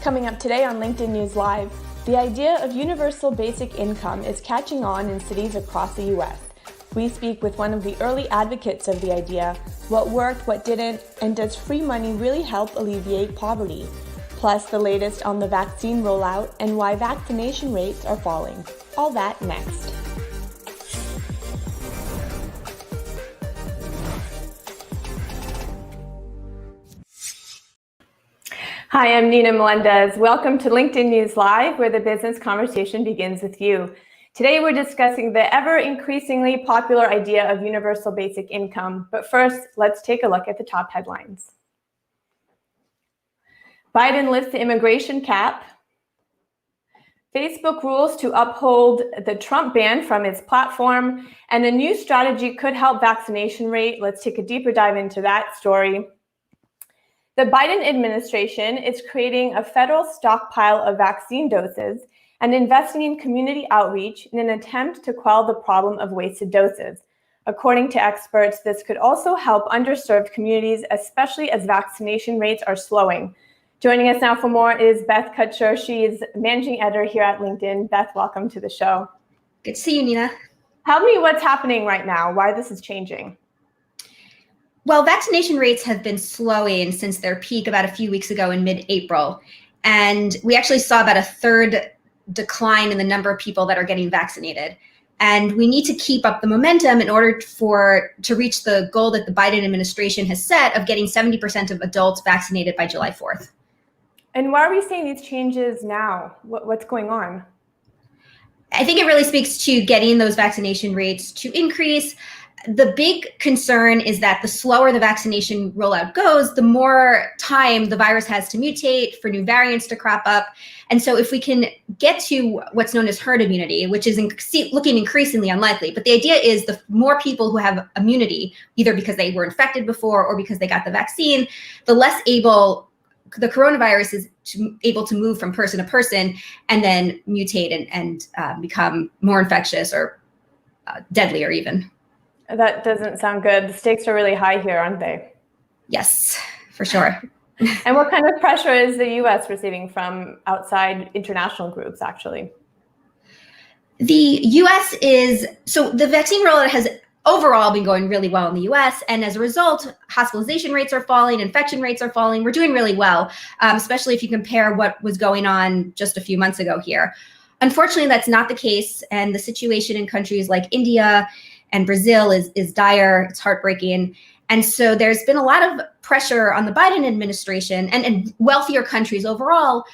Coming up today on LinkedIn News Live, the idea of universal basic income is catching on in cities across the U.S. We speak with one of the early advocates of the idea, what worked, what didn't, and does free money really help alleviate poverty? Plus the latest on the vaccine rollout and why vaccination rates are falling. All that next. Hi, I'm Nina Melendez. Welcome to LinkedIn News Live, where the business conversation begins with you. Today, we're discussing the ever-increasingly popular idea of universal basic income. But first, let's take a look at the top headlines. Biden lifts the immigration cap. Facebook rules to uphold the Trump ban from its platform. And a new strategy could help vaccination rate. Let's take a deeper dive into that story. The Biden administration is creating a federal stockpile of vaccine doses and investing in community outreach in an attempt to quell the problem of wasted doses. According to experts, this could also help underserved communities, especially as vaccination rates are slowing. Joining us now for more is Beth Kutcher. She is managing editor here at LinkedIn. Beth, welcome to the show. Good to see you, Nina. Tell me what's happening right now, why this is changing. Well, vaccination rates have been slowing since their peak about a few weeks ago in mid-April. And we actually saw about a third decline in the number of people that are getting vaccinated. And we need to keep up the momentum in order to reach the goal that the Biden administration has set of getting 70% of adults vaccinated by July 4th. And why are we seeing these changes now? What's going on? I think it really speaks to getting those vaccination rates to increase. The big concern is that the slower the vaccination rollout goes, the more time the virus has to mutate, for new variants to crop up. And so if we can get to what's known as herd immunity, which is looking increasingly unlikely, but the idea is the more people who have immunity, either because they were infected before or because they got the vaccine, the less able the coronavirus is able to move from person to person and then mutate and become more infectious or deadlier even. That doesn't sound good. The stakes are really high here, aren't they? Yes, for sure. And what kind of pressure is the U.S. receiving from outside international groups, actually? The U.S. so the vaccine rollout has overall been going really well in the U.S. And as a result, hospitalization rates are falling, infection rates are falling. We're doing really well, especially if you compare what was going on just a few months ago here. Unfortunately, that's not the case. And the situation in countries like India and Brazil is dire. It's heartbreaking. And so there's been a lot of pressure on the Biden administration and wealthier countries overall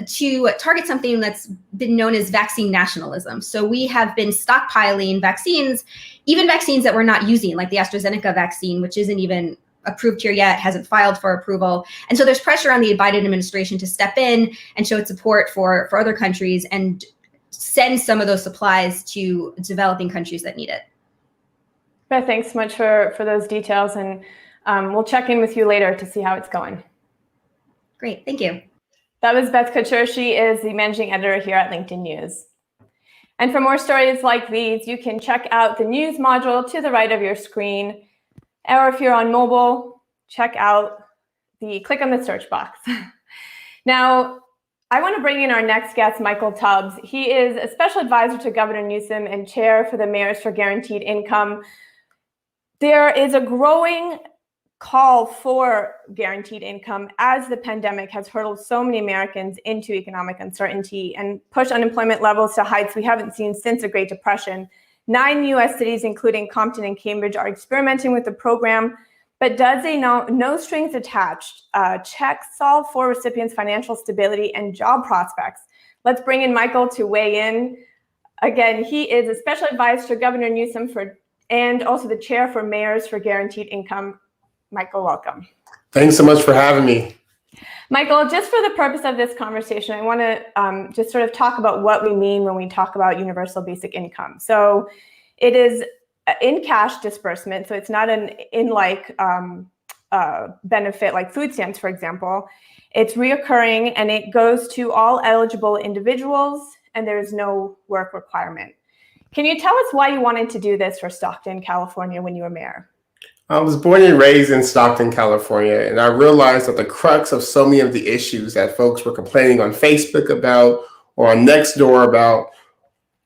to target something that's been known as vaccine nationalism. So we have been stockpiling vaccines, even vaccines that we're not using, like the AstraZeneca vaccine, which isn't even approved here yet, hasn't filed for approval. And so there's pressure on the Biden administration to step in and show its support for other countries and send some of those supplies to developing countries that need it. Beth, thanks so much for those details, and we'll check in with you later to see how it's going. Great, thank you. That was Beth Kutcher. She is the managing editor here at LinkedIn News. And for more stories like these, you can check out the news module to the right of your screen, or if you're on mobile, click on the search box. Now, I want to bring in our next guest, Michael Tubbs. He is a special advisor to Governor Newsom and chair for the Mayors for Guaranteed Income. There is a growing call for guaranteed income as the pandemic has hurtled so many Americans into economic uncertainty and pushed unemployment levels to heights we haven't seen since the Great Depression. 9 U.S. cities, including Compton and Cambridge, are experimenting with the program, but does a no strings attached check solve for recipients' financial stability and job prospects? Let's bring in Michael to weigh in. Again, he is a special advisor to Governor Newsom and also the chair for Mayors for Guaranteed Income. Michael, welcome. Thanks so much for having me. Michael, just for the purpose of this conversation, I want to just sort of talk about what we mean when we talk about universal basic income. So it is in cash disbursement, so it's not an in-like benefit like food stamps, for example. It's reoccurring and it goes to all eligible individuals, and there is no work requirement. Can you tell us why you wanted to do this for Stockton, California when you were mayor? I was born and raised in Stockton, California, and I realized that the crux of so many of the issues that folks were complaining on Facebook about or on Nextdoor about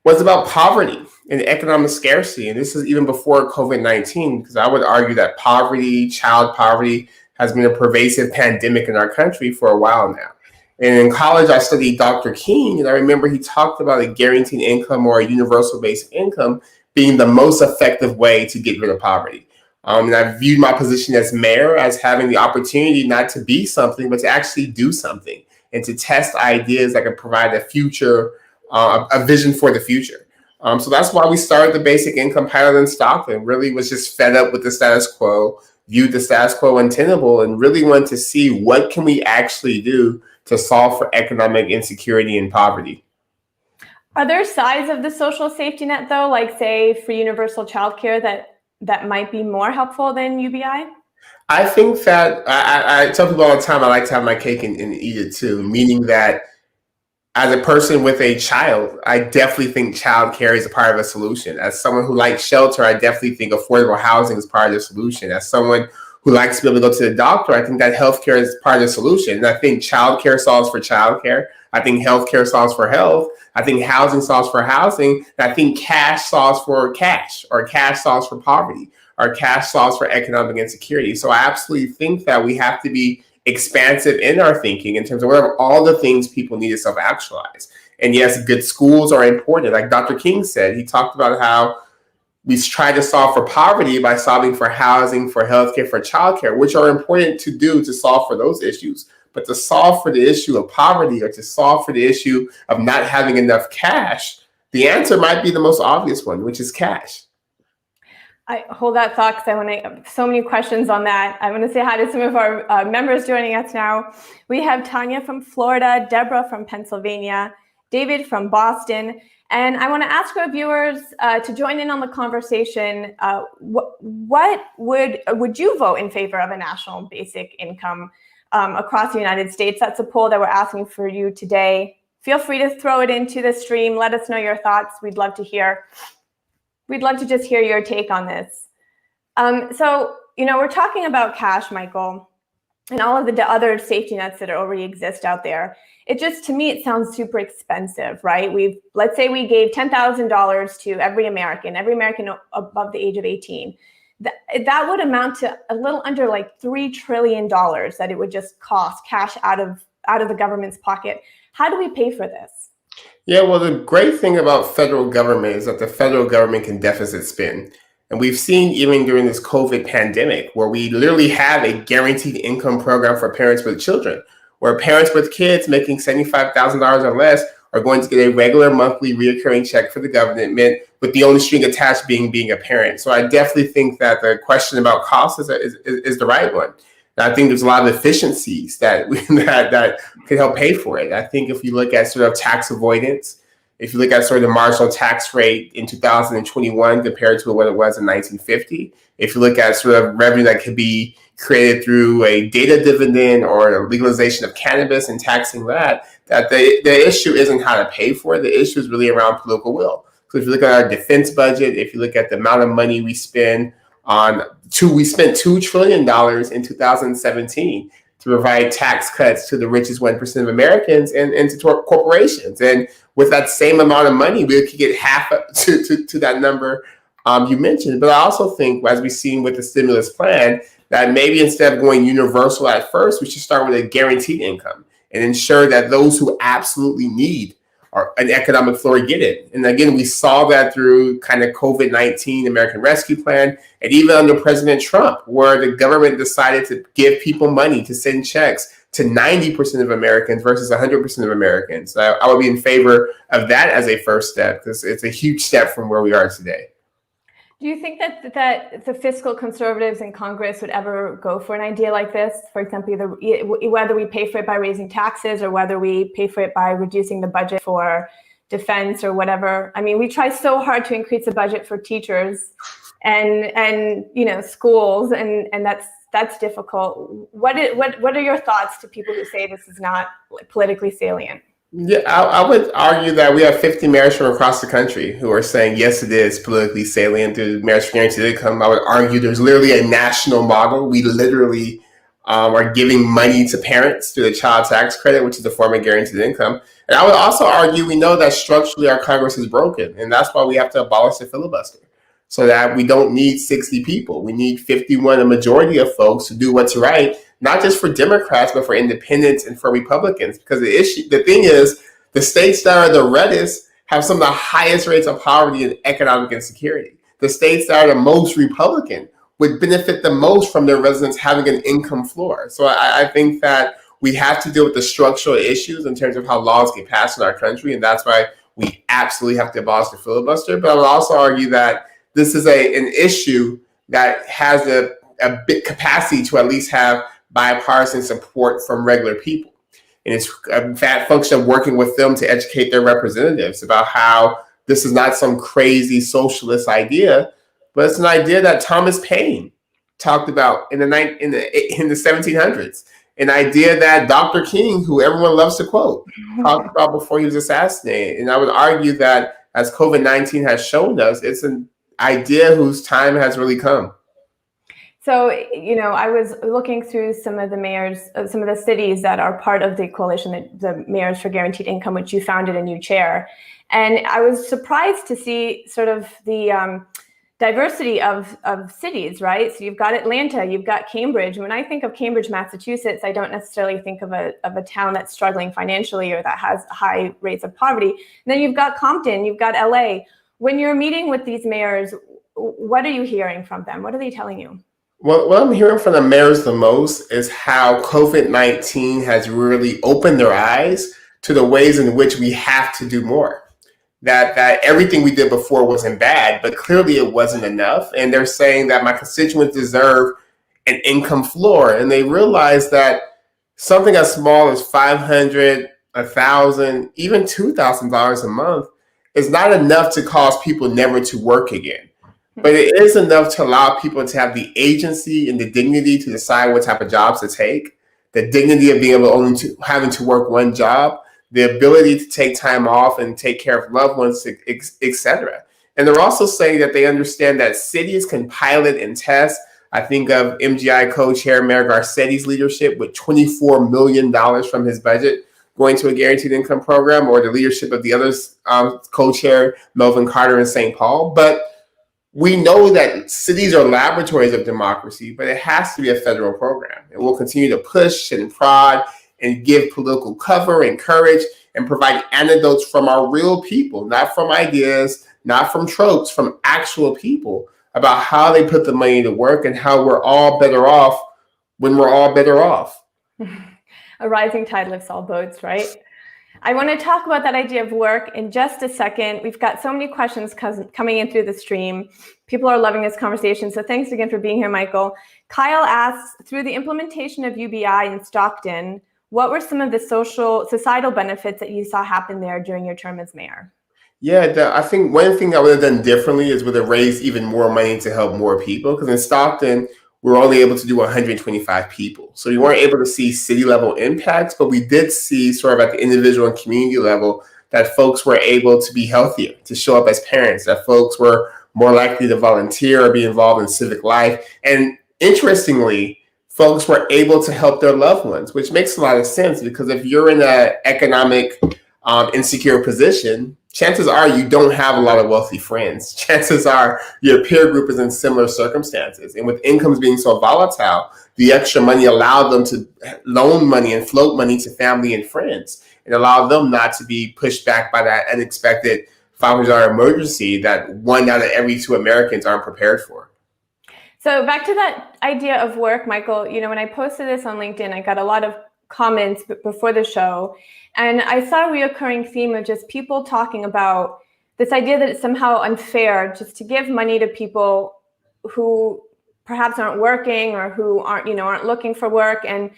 was about poverty and economic scarcity. And this is even before COVID-19, because I would argue that poverty, child poverty, has been a pervasive pandemic in our country for a while now. And in college, I studied Dr. King, and I remember he talked about a guaranteed income or a universal basic income being the most effective way to get rid of poverty. And I viewed my position as mayor as having the opportunity not to be something, but to actually do something and to test ideas that could provide a future, a vision for the future. So that's why we started the basic income pilot in Stockton. Really was just fed up with the status quo, viewed the status quo untenable, and really wanted to see what can we actually do to solve for economic insecurity and poverty. Are there sides of the social safety net, though, like say for universal childcare that might be more helpful than UBI? I think that I tell people all the time I like to have my cake and eat it too, meaning that as a person with a child, I definitely think childcare is a part of a solution. As someone who likes shelter, I definitely think affordable housing is part of the solution. As someone who likes to be able to go to the doctor, I think that healthcare is part of the solution. And I think childcare solves for childcare. I think healthcare solves for health. I think housing solves for housing. And I think cash solves for cash, or cash solves for poverty, or cash solves for economic insecurity. So I absolutely think that we have to be expansive in our thinking in terms of what are all the things people need to self-actualize. And yes, good schools are important. Like Dr. King said, he talked about how we try to solve for poverty by solving for housing, for healthcare, for childcare, which are important to do to solve for those issues. But to solve for the issue of poverty, or to solve for the issue of not having enough cash, the answer might be the most obvious one, which is cash. I hold that thought because I want to, so many questions on that. I want to say hi to some of our members joining us now. We have Tanya from Florida, Deborah from Pennsylvania, David from Boston. And I want to ask our viewers to join in on the conversation. What would you vote in favor of a national basic income across the United States? That's a poll that we're asking for you today. Feel free to throw it into the stream. Let us know your thoughts. We'd love to hear. We'd love to just hear your take on this. So, we're talking about cash, Michael, and all of the other safety nets that already exist out there. To me, it sounds super expensive, right? Let's say we gave $10,000 to every American above the age of 18. That would amount to a little under like $3 trillion that it would just cost cash out of the government's pocket. How do we pay for this? Yeah, well, the great thing about federal government is that the federal government can deficit spend. And we've seen even during this COVID pandemic, where we literally have a guaranteed income program for parents with children, where parents with kids making $75,000 or less are going to get a regular monthly reoccurring check for the government, with the only string attached being a parent. So I definitely think that the question about cost is the right one. And I think there's a lot of efficiencies that could help pay for it. I think if you look at sort of tax avoidance, if you look at sort of the marginal tax rate in 2021 compared to what it was in 1950, if you look at sort of revenue that could be created through a data dividend or a legalization of cannabis and taxing that the issue isn't how to pay for it. The issue is really around political will. So if you look at our defense budget, if you look at the amount of money we spend we spent $2 trillion in 2017 to provide tax cuts to the richest 1% of Americans and to corporations. And with that same amount of money, we could get half to that number you mentioned. But I also think, as we've seen with the stimulus plan, that maybe instead of going universal at first, we should start with a guaranteed income and ensure that those who absolutely need an economic floor get it. And again, we saw that through kind of COVID-19 American Rescue Plan, and even under President Trump, where the government decided to give people money to send checks to 90% of Americans versus 100% of Americans. So I would be in favor of that as a first step, because it's a huge step from where we are today. Do you think that the fiscal conservatives in Congress would ever go for an idea like this? For example, whether we pay for it by raising taxes or whether we pay for it by reducing the budget for defense or whatever. I mean, we try so hard to increase the budget for teachers and schools, and that's difficult. What are your thoughts to people who say this is not politically salient? Yeah, I would argue that we have 50 mayors from across the country who are saying, yes, it is politically salient through marriage for guaranteed income. I would argue there's literally a national model. We literally are giving money to parents through the child tax credit, which is a form of guaranteed income. And I would also argue we know that structurally our Congress is broken, and that's why we have to abolish the filibuster so that we don't need 60 people. We need 51, a majority of folks, to do what's right, not just for Democrats, but for independents and for Republicans. Because the thing is, the states that are the reddest have some of the highest rates of poverty and economic insecurity. The states that are the most Republican would benefit the most from their residents having an income floor. So I think that we have to deal with the structural issues in terms of how laws get passed in our country, and that's why we absolutely have to abolish the filibuster. But I would also argue that this is an issue that has a big capacity to at least have bipartisan support from regular people. And it's a fat function of working with them to educate their representatives about how this is not some crazy socialist idea, but it's an idea that Thomas Paine talked about in the 1700s. An idea that Dr. King, who everyone loves to quote, talked about before he was assassinated. And I would argue that as COVID-19 has shown us, it's an idea whose time has really come. So, I was looking through some of the mayors, some of the cities that are part of the coalition, the Mayors for Guaranteed Income, which you founded and you chair. And I was surprised to see sort of the diversity of cities, right? So you've got Atlanta, you've got Cambridge. When I think of Cambridge, Massachusetts, I don't necessarily think of a town that's struggling financially or that has high rates of poverty. And then you've got Compton, you've got LA. When you're meeting with these mayors, what are you hearing from them? What are they telling you? Well, what I'm hearing from the mayors the most is how COVID-19 has really opened their eyes to the ways in which we have to do more. That everything we did before wasn't bad, but clearly it wasn't enough. And they're saying that my constituents deserve an income floor. And they realize that something as small as $500, $1,000, even $2,000 a month is not enough to cause people never to work again. But it is enough to allow people to have the agency and the dignity to decide what type of jobs to take, the dignity of being able to having to work one job, the ability to take time off and take care of loved ones, etc. And they're also saying that they understand that cities can pilot and test. I think of MGI co-chair Mayor Garcetti's leadership with $24 million from his budget going to a guaranteed income program, or the leadership of the others co-chair Melvin Carter in St. Paul. But we know that cities are laboratories of democracy, but it has to be a federal program. And we'll continue to push and prod and give political cover and courage and provide anecdotes from our real people, not from ideas, not from tropes, from actual people about how they put the money to work and how we're all better off when we're all better off. A rising tide lifts all boats, right? I want to talk about that idea of work in just a second. We've got so many questions coming in through the stream. People are loving this conversation. So thanks again for being here, Michael. Kyle asks, through the implementation of UBI in Stockton, what were some of the societal benefits that you saw happen there during your term as mayor? Yeah, I think one thing I would have done differently is would have raised even more money to help more people. Because in Stockton, we were only able to do 125 people. So we weren't able to see city level impacts, but we did see sort of at the individual and community level that folks were able to be healthier, to show up as parents, that folks were more likely to volunteer or be involved in civic life. And interestingly, folks were able to help their loved ones, which makes a lot of sense because if you're in an economic insecure position, chances are you don't have a lot of wealthy friends. Chances are your peer group is in similar circumstances. And with incomes being so volatile, the extra money allowed them to loan money and float money to family and friends and allow them not to be pushed back by that unexpected $500 emergency that 1 out of every 2 Americans aren't prepared for. So back to that idea of work, Michael, when I posted this on LinkedIn, I got a lot of comments before the show. And I saw a reoccurring theme of just people talking about this idea that it's somehow unfair just to give money to people who perhaps aren't working or who aren't looking for work. And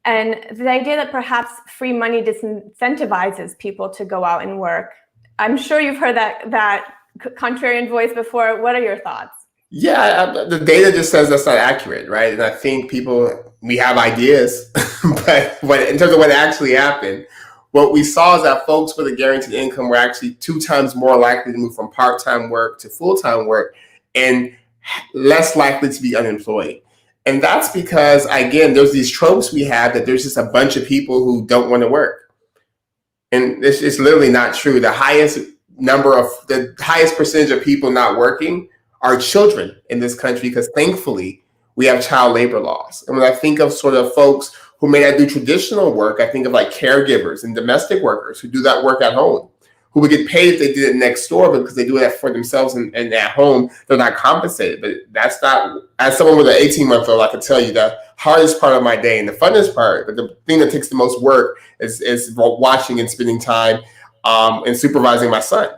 the idea that perhaps free money disincentivizes people to go out and work. I'm sure you've heard that contrarian voice before. What are your thoughts? Yeah, the data just says that's not accurate, right? And I think we have ideas, but in terms of what actually happened, what we saw is that folks with a guaranteed income were actually 2 times more likely to move from part-time work to full-time work and less likely to be unemployed. And that's because, again, there's these tropes we have that there's just a bunch of people who don't want to work. And this is literally not true. The highest percentage of people not working are children in this country, because thankfully we have child labor laws. And when I think of sort of folks who may not do traditional work, I think of like caregivers and domestic workers who do that work at home, who would get paid if they did it next door, but because they do that for themselves and at home, they're not compensated. But that's not, as someone with an 18-month-old, I can tell you the hardest part of my day and the funnest part, but the thing that takes the most work is watching and spending time and supervising my son.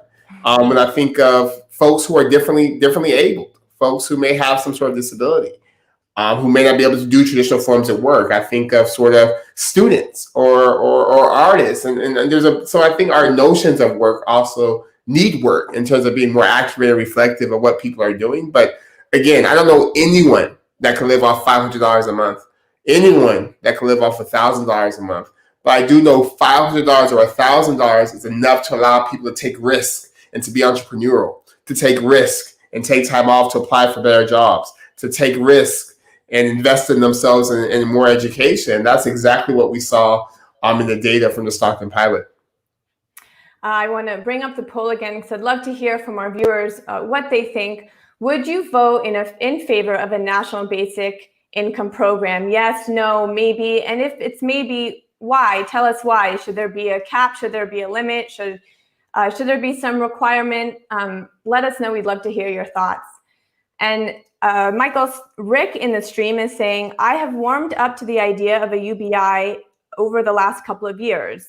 When I think of folks who are differently abled, folks who may have some sort of disability, who may not be able to do traditional forms of work. I think of sort of students or artists. And so I think our notions of work also need work in terms of being more accurate and reflective of what people are doing. But again, I don't know anyone that can live off $500 a month, anyone that can live off $1,000 a month. But I do know $500 or $1,000 is enough to allow people to take risks and to be entrepreneurial, to take risk and take time off to apply for better jobs, to take risks and invest in themselves in more education. That's exactly what we saw in the data from the Stockton pilot. I want to bring up the poll again because I'd love to hear from our viewers what they think. Would you vote in favor of a national basic income program? Yes, no, maybe. And if it's maybe, why? Tell us why. Should there be a cap? Should there be a limit? Should there be some requirement? Let us know. We'd love to hear your thoughts. And Rick in the stream is saying, I have warmed up to the idea of a UBI over the last couple of years.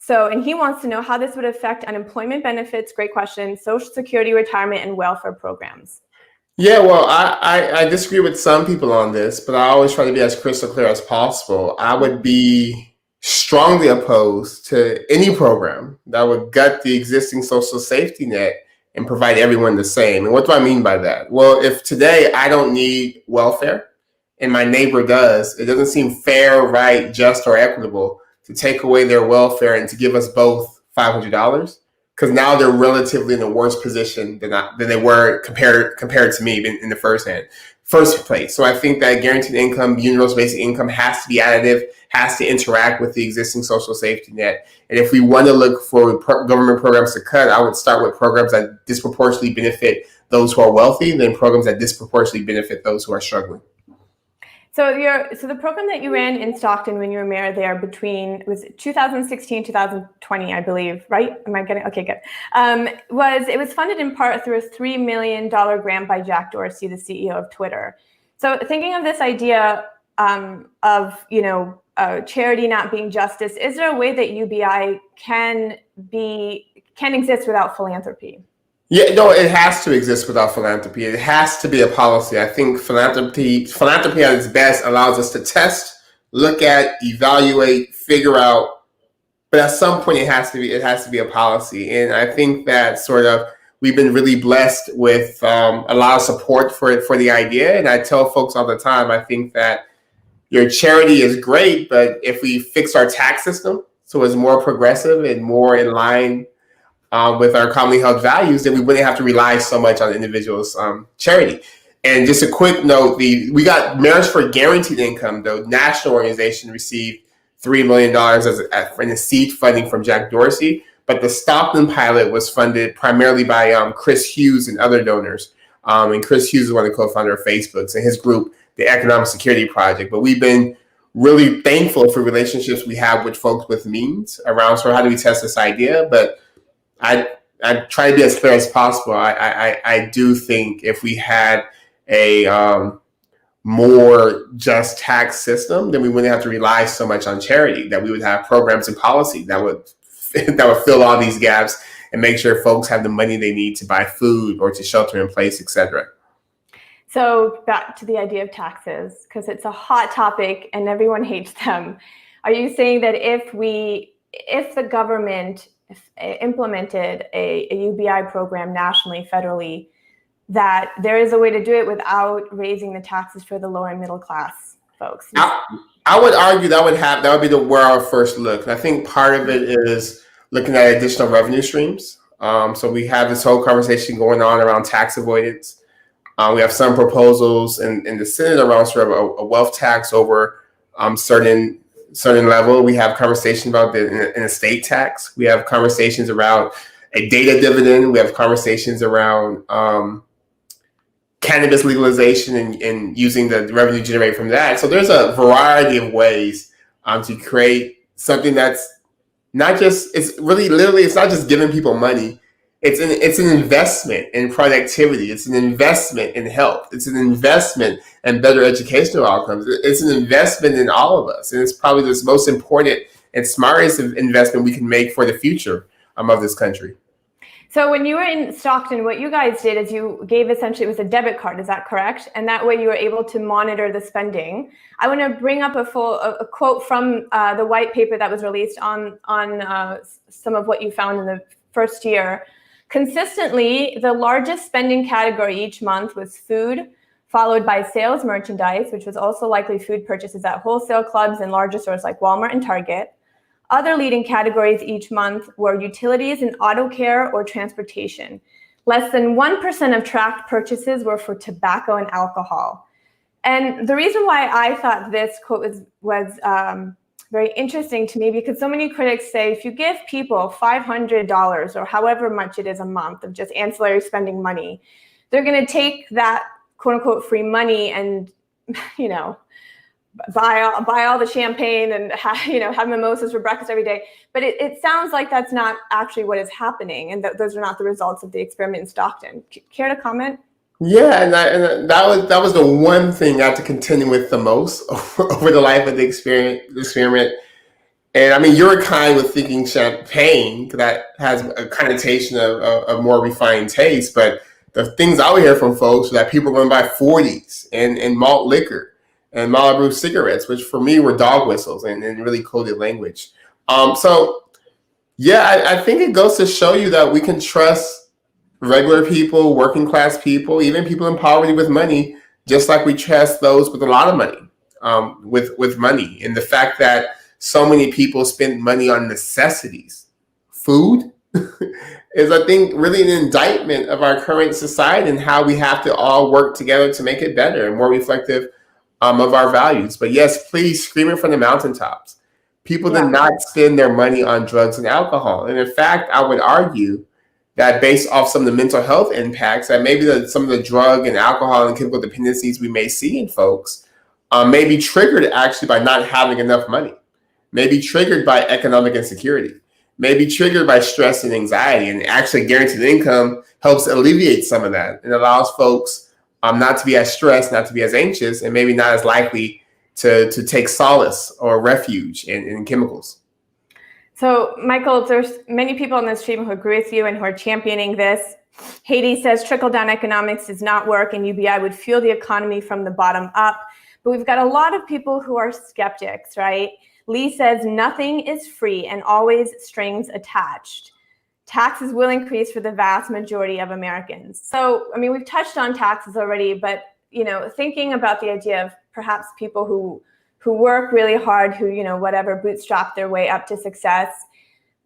And he wants to know how this would affect unemployment benefits, great question, Social Security, retirement, and welfare programs. Yeah, well, I disagree with some people on this, but I always try to be as crystal clear as possible. I would be strongly opposed to any program that would gut the existing social safety net and provide everyone the same. And what do I mean by that? Well, if today I don't need welfare and my neighbor does, it doesn't seem fair, right, just, or equitable to take away their welfare and to give us both $500, because now they're relatively in a worse position than they were compared to me in the first place. So I think that guaranteed income, universal basic income, has to be additive, has to interact with the existing social safety net. And if we want to look for government programs to cut, I would start with programs that disproportionately benefit those who are wealthy, then programs that disproportionately benefit those who are struggling. So the program that you ran in Stockton when you were mayor there was 2016, 2020, I believe, right? Am I getting, okay, good. It was funded in part through a $3 million grant by Jack Dorsey, the CEO of Twitter. So thinking of this idea of, charity not being justice, is there a way that UBI can exist without philanthropy? Yeah, no, it has to exist without philanthropy. It has to be a policy. I think philanthropy at its best allows us to test, look at, evaluate, figure out, but at some point it has to be a policy. And I think that sort of we've been really blessed with a lot of support for the idea. And I tell folks all the time, I think that your charity is great, but if we fix our tax system so it's more progressive and more in line with our commonly held values, then we wouldn't have to rely so much on individuals' charity. And just a quick note, we got Marriage for Guaranteed Income, the national organization, received $3 million in the seed funding from Jack Dorsey, but the Stockton pilot was funded primarily by Chris Hughes and other donors. And Chris Hughes is one of the co-founders of Facebook and his group, the Economic Security Project. But we've been really thankful for relationships we have with folks with means around sort of how do we test this idea. But I try to be as clear as possible. I do think if we had a more just tax system, then we wouldn't have to rely so much on charity, that we would have programs and policy that would fill all these gaps and make sure folks have the money they need to buy food or to shelter in place, et cetera. So back to the idea of taxes, because it's a hot topic and everyone hates them. Are you saying that if the government implemented a UBI program nationally, federally, that there is a way to do it without raising the taxes for the lower and middle class folks? I would argue that would be where our first look. And I think part of it is looking at additional revenue streams. So we have this whole conversation going on around tax avoidance. We have some proposals in the Senate around sort of a wealth tax over certain level. We have conversations about an estate tax. We have conversations around a data dividend. We have conversations around cannabis legalization and using the revenue generated from that. So there's a variety of ways to create something that's not just, it's not just giving people money. It's an investment in productivity. It's an investment in health. It's an investment in better educational outcomes. It's an investment in all of us. And it's probably the most important and smartest investment we can make for the future of this country. So when you were in Stockton, what you guys did is you gave essentially, it was a debit card, is that correct? And that way you were able to monitor the spending. I want to bring up a quote from the white paper that was released on some of what you found in the first year. Consistently, the largest spending category each month was food, followed by sales merchandise, which was also likely food purchases at wholesale clubs and larger stores like Walmart and Target. Other leading categories each month were utilities and auto care or transportation. Less than 1% of tracked purchases were for tobacco and alcohol. And the reason why I thought this quote was very interesting to me, because so many critics say if you give people $500 or however much it is a month of just ancillary spending money, they're going to take that quote unquote free money and, you know, buy all the champagne and have mimosas for breakfast every day. But it sounds like that's not actually what is happening, and those are not the results of the experiment in Stockton. Care to comment? Yeah, and that was the one thing I had to contend with the most over the life of the experiment. And I mean, you're kind with thinking champagne, that has a connotation of more refined taste. But the things I would hear from folks were that people were going to buy 40s and malt liquor and Marlboro cigarettes, which for me were dog whistles and really coded language. So yeah, I think it goes to show you that we can trust regular people, working class people, even people in poverty with money, just like we trust those with a lot of money, with money. And the fact that so many people spend money on necessities, food, is, I think, really an indictment of our current society and how we have to all work together to make it better and more reflective of our values. But yes, please scream it from the mountaintops. People did not spend their money on drugs and alcohol. And in fact, I would argue that based off some of the mental health impacts, that maybe some of the drug and alcohol and chemical dependencies we may see in folks may be triggered actually by not having enough money, may be triggered by economic insecurity, may be triggered by stress and anxiety. And actually guaranteed income helps alleviate some of that and allows folks not to be as stressed, not to be as anxious, and maybe not as likely to take solace or refuge in chemicals. So, Michael, there's many people in this stream who agree with you and who are championing this. Haiti says trickle-down economics does not work, and UBI would fuel the economy from the bottom up. But we've got a lot of people who are skeptics, right? Lee says nothing is free and always strings attached. Taxes will increase for the vast majority of Americans. So, I mean, we've touched on taxes already, but, you know, thinking about the idea of perhaps people who work really hard, who, you know, whatever, bootstrap their way up to success,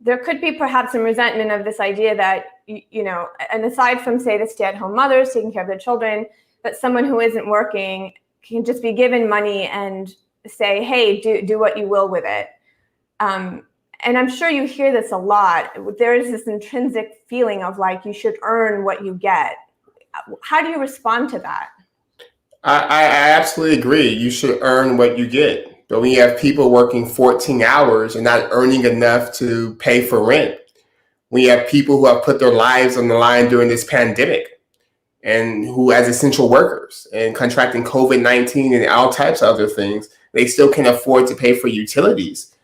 there could be perhaps some resentment of this idea that, you know, and aside from, say, the stay-at-home mothers taking care of their children, that someone who isn't working can just be given money and say, hey, do what you will with it. And I'm sure you hear this a lot. There is this intrinsic feeling of like you should earn what you get. How do you respond to that? I absolutely agree. You should earn what you get. But when you have people working 14 hours and not earning enough to pay for rent, when you have people who have put their lives on the line during this pandemic and who as essential workers and contracting COVID-19 and all types of other things, they still can't afford to pay for utilities.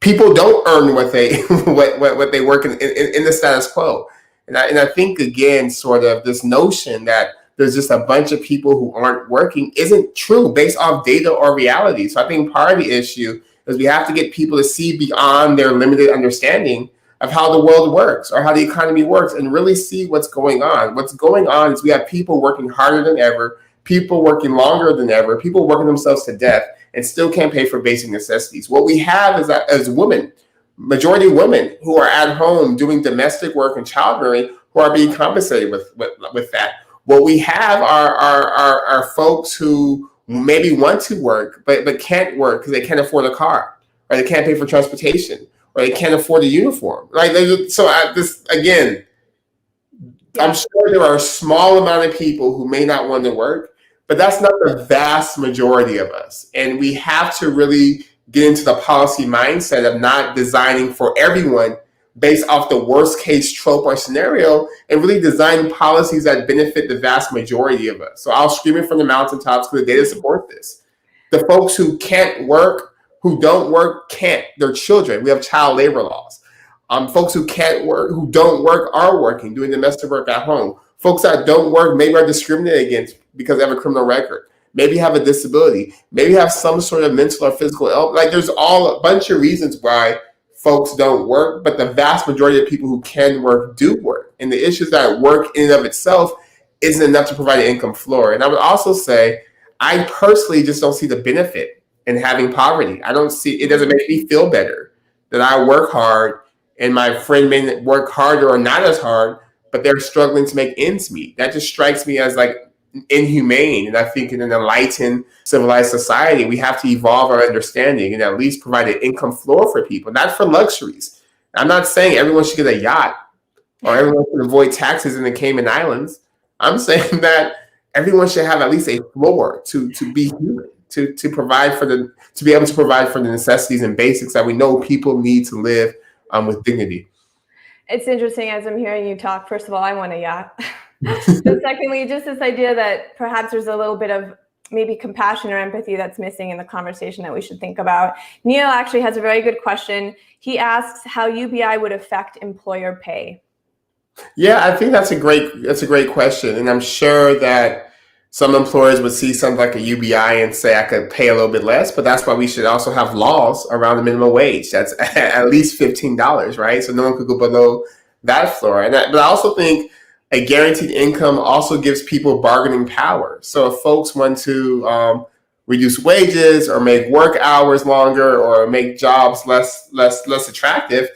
People don't earn what they what they work in the status quo. And I think, again, sort of this notion that there's just a bunch of people who aren't working isn't true based off data or reality. So I think part of the issue is we have to get people to see beyond their limited understanding of how the world works or how the economy works and really see what's going on. What's going on is we have people working harder than ever, people working longer than ever, people working themselves to death. and still can't pay for basic necessities. What we have is that as women, majority women who are at home doing domestic work and childbearing, who are being compensated with that. What we have are folks who maybe want to work, but can't work because they can't afford a car, or they can't pay for transportation, or they can't afford a uniform. Right? I'm sure there are a small amount of people who may not want to work, but that's not the vast majority of us. And we have to really get into the policy mindset of not designing for everyone based off the worst case trope or scenario, and really design policies that benefit the vast majority of us. So I'll scream it from the mountaintops because the data support this. The folks who can't work, who don't work, can't. They're children. We have child labor laws. Folks who can't work, who don't work, are working, doing domestic work at home. Folks that don't work maybe are discriminated against because they have a criminal record. Maybe have a disability. Maybe have some sort of mental or physical illness. Like there's a bunch of reasons why folks don't work, but the vast majority of people who can work do work. And the issue is that work in and of itself isn't enough to provide an income floor. And I would also say, I personally just don't see the benefit in having poverty. It doesn't make me feel better that I work hard and my friend may work harder or not as hard, but they're struggling to make ends meet. That just strikes me as like inhumane. And I think in an enlightened, civilized society, we have to evolve our understanding and at least provide an income floor for people, not for luxuries. I'm not saying everyone should get a yacht or everyone should avoid taxes in the Cayman Islands. I'm saying that everyone should have at least a floor to be human, to be able to provide for the necessities and basics that we know people need to live with dignity. It's interesting as I'm hearing you talk. First of all, I want a yacht. So secondly, just this idea that perhaps there's a little bit of maybe compassion or empathy that's missing in the conversation that we should think about. Neil actually has a very good question. He asks how UBI would affect employer pay. Yeah, I think that's a great question. And I'm sure that some employers would see something like a UBI and say, I could pay a little bit less, but that's why we should also have laws around the minimum wage. That's at least $15, right? So no one could go below that floor. But I also think a guaranteed income also gives people bargaining power. So if folks want to reduce wages or make work hours longer or make jobs less attractive,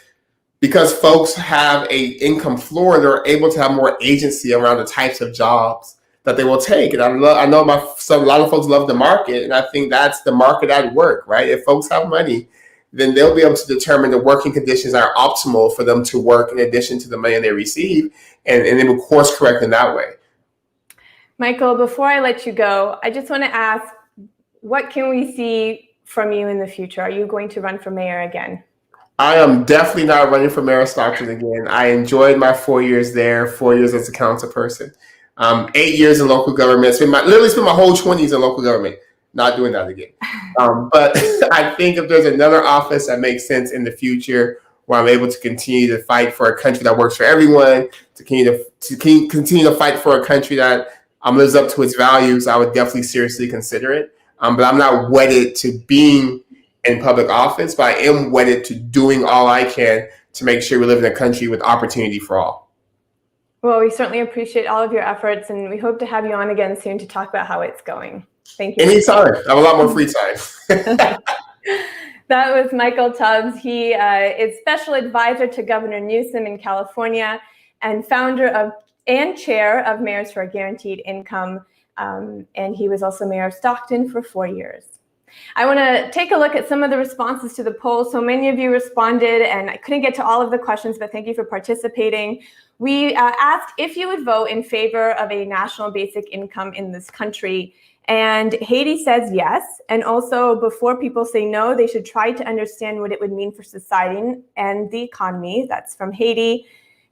because folks have a income floor, they're able to have more agency around the types of jobs that they will take. And I know a lot of folks love the market, and I think that's the market at work, right? If folks have money, then they'll be able to determine the working conditions that are optimal for them to work in addition to the money they receive, and they will course correct in that way. Michael, before I let you go, I just want to ask, what can we see from you in the future? Are you going to run for mayor again? I am definitely not running for mayor of Stockton again. I enjoyed my 4 years there, 4 years as a council person. 8 years in local government. Literally spent my whole 20s in local government. Not doing that again. But I think if there's another office that makes sense in the future, where I'm able to continue to fight for a country that works for everyone, to continue to fight for a country that lives up to its values, I would definitely seriously consider it. But I'm not wedded to being in public office, but I am wedded to doing all I can to make sure we live in a country with opportunity for all. Well, we certainly appreciate all of your efforts, and we hope to have you on again soon to talk about how it's going. Thank you. Anytime. I have a lot more free time. That was Michael Tubbs. He is special advisor to Governor Newsom in California and founder and chair of Mayors for a Guaranteed Income. And he was also mayor of Stockton for 4 years. I want to take a look at some of the responses to the poll. So many of you responded, and I couldn't get to all of the questions, but thank you for participating. We asked if you would vote in favor of a national basic income in this country. And Haiti says yes. And also, before people say no, they should try to understand what it would mean for society and the economy. That's from Haiti.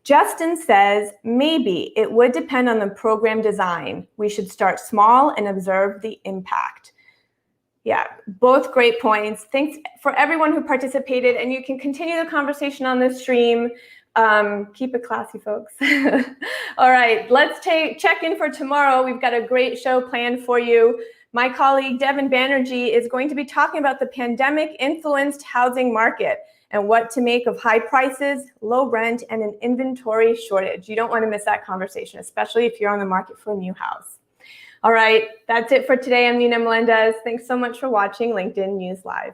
Justin says, maybe it would depend on the program design. We should start small and observe the impact. Yeah, both great points. Thanks for everyone who participated, and you can continue the conversation on the stream. Keep it classy, folks. All right, let's check in for tomorrow. We've got a great show planned for you. My colleague, Devin Banerjee, is going to be talking about the pandemic-influenced housing market and what to make of high prices, low rent, and an inventory shortage. You don't want to miss that conversation, especially if you're on the market for a new house. All right, that's it for today. I'm Nina Melendez. Thanks so much for watching LinkedIn News Live.